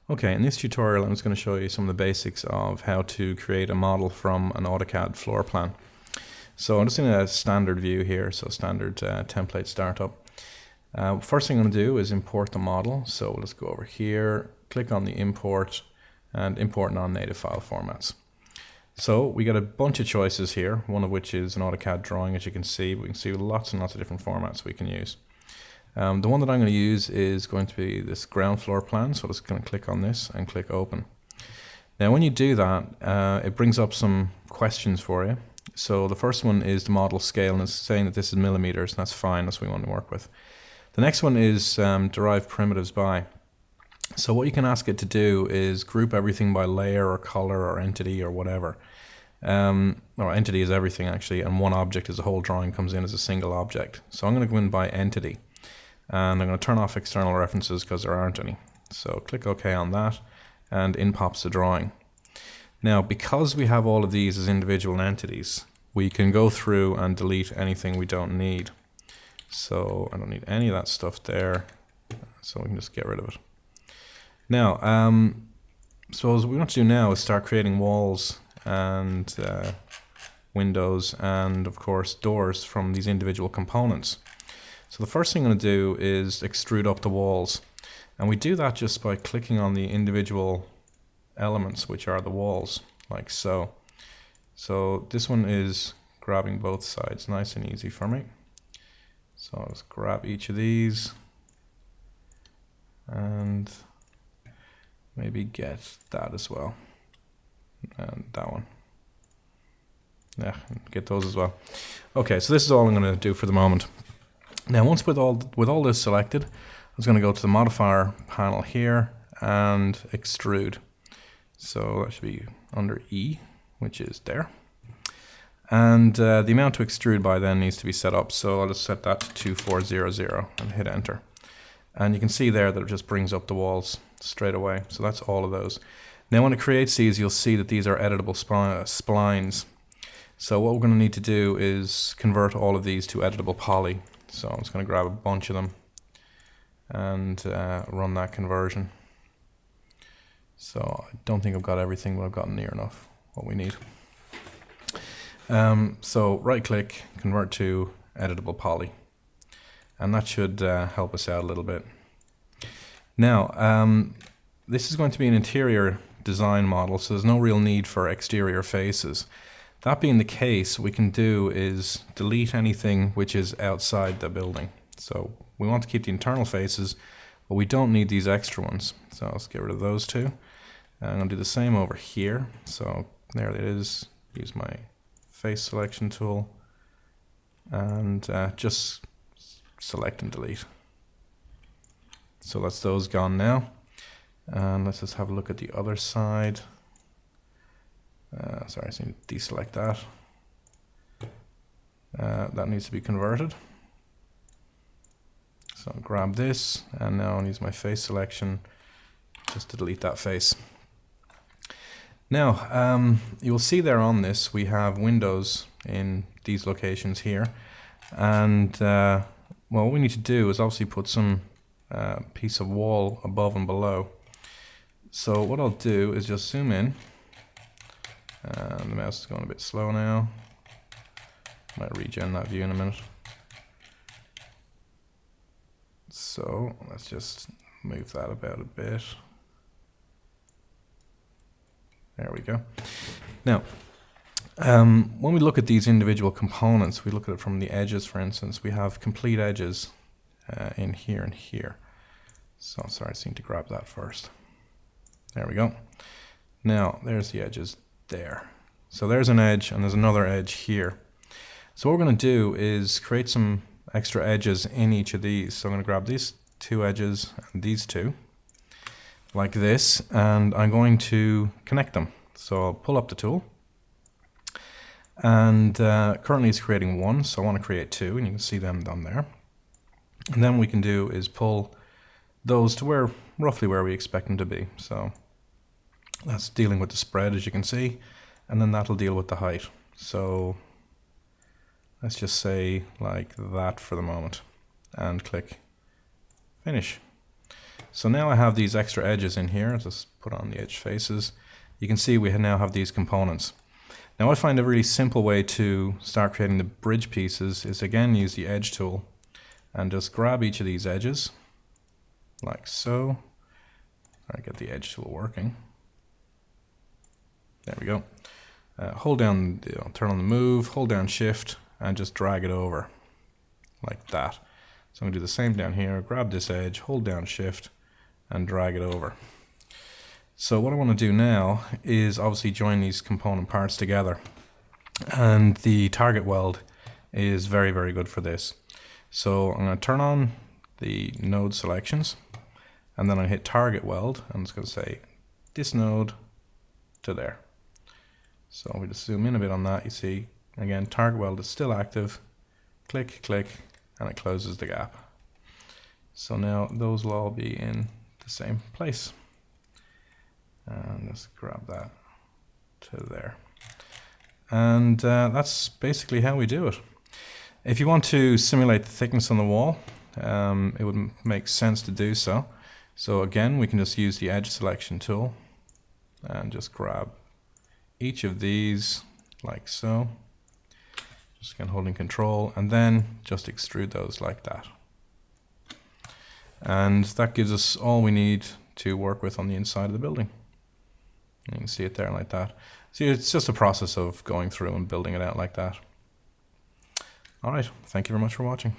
Okay, in this tutorial I'm just going to show you some of the basics of how to create a model from an Autocad floor plan. So I'm just in a standard view here, so standard template startup. First thing I'm going to do is import the model. So let's go over here, click on the import and import non-native file formats. So we got a bunch of choices here, one of which is an Autocad drawing. As you can see, we can see lots and lots of different formats we can use. The one that I'm going to use is going to be this ground floor plan, so I'm just going to click on this and click open. Now when you do that, it brings up some questions for you. So the first one is the model scale, and it's saying that this is millimeters, and that's fine, that's what we want to work with. The next one is derive primitives by. So what you can ask it to do is group everything by layer or color or entity or whatever. Or entity is everything actually, and one object as a whole drawing comes in as a single object. So I'm going to go in by entity. And I'm going to turn off external references because there aren't any. So click OK on that, and in pops the drawing. Now, because we have all of these as individual entities, we can go through and delete anything we don't need. So I don't need any of that stuff there, so we can just get rid of it. Now, so what we want to do now is start creating walls and windows and, of course, doors from these individual components. So the first thing I'm going to do is extrude up the walls, and we do that just by clicking on the individual elements, which are the walls, like so. So this one is grabbing both sides, nice and easy for me. So I'll just grab each of these and maybe get that as well, and that one. Yeah, get those as well. Okay, so this is all I'm going to do for the moment. Now, once with all this selected, I'm just going to go to the modifier panel here and extrude. So that should be under E, which is there. And the amount to extrude by then needs to be set up. So I'll just set that to 2400 and hit enter. And you can see there that it just brings up the walls straight away. So that's all of those. Now, when it creates these, you'll see that these are editable splines. So what we're going to need to do is convert all of these to editable poly. So I'm just going to grab a bunch of them and run that conversion. So I don't think I've got everything, but I've got near enough what we need. So right click, convert to editable poly, and that should help us out a little bit. Now, this is going to be an interior design model, so there's no real need for exterior faces. That being the case, what we can do is delete anything which is outside the building. So we want to keep the internal faces, but we don't need these extra ones. So let's get rid of those two. And I'm going to do the same over here. So there it is. Use my face selection tool and just select and delete. So that's those gone now. And let's just have a look at the other side. Sorry, I just need to deselect that. That needs to be converted. So I'll grab this, and now I'll use my face selection just to delete that face. Now, you will see there on this, we have windows in these locations here. And well, what we need to do is obviously put some piece of wall above and below. So what I'll do is just zoom in. And the mouse is going a bit slow now. Might regen that view in a minute. So let's just move that about a bit. There we go. Now, when we look at these individual components, we look at it from the edges, for instance. We have complete edges in here and here. So sorry, I just need to grab that first. There we go. Now, there's the edges there. So there's an edge and there's another edge here. So what we're going to do is create some extra edges in each of these. So I'm going to grab these two edges and these two like this, and I'm going to connect them. So I'll pull up the tool, and currently it's creating one, so I want to create two, and you can see them down there. And then what we can do is pull those to roughly where we expect them to be. So that's dealing with the spread, as you can see, and then that'll deal with the height. So let's just say like that for the moment, and click finish. So now I have these extra edges in here. Just put on the edge faces. You can see we now have these components. Now I find a really simple way to start creating the bridge pieces is again use the edge tool and just grab each of these edges like so. I get the edge tool working. There we go. Hold down, turn on the move, hold down shift and just drag it over like that. So I'm going to do the same down here, grab this edge, hold down shift and drag it over. So what I want to do now is obviously join these component parts together, and the target weld is very, very good for this. So I'm going to turn on the node selections and then I hit target weld. I'm just going to say this node to there. So we just zoom in a bit on that. You see again target weld is still active. Click, click, and it closes the gap. So now those will all be in the same place. And let's grab that to there. And that's basically how we do it. If you want to simulate the thickness on the wall, it would make sense to do so. So again, we can just use the edge selection tool and just grab each of these like so. Just again holding control and then just extrude those like that. And that gives us all we need to work with on the inside of the building. You can see it there like that. See, it's just a process of going through and building it out like that. All right, thank you very much for watching.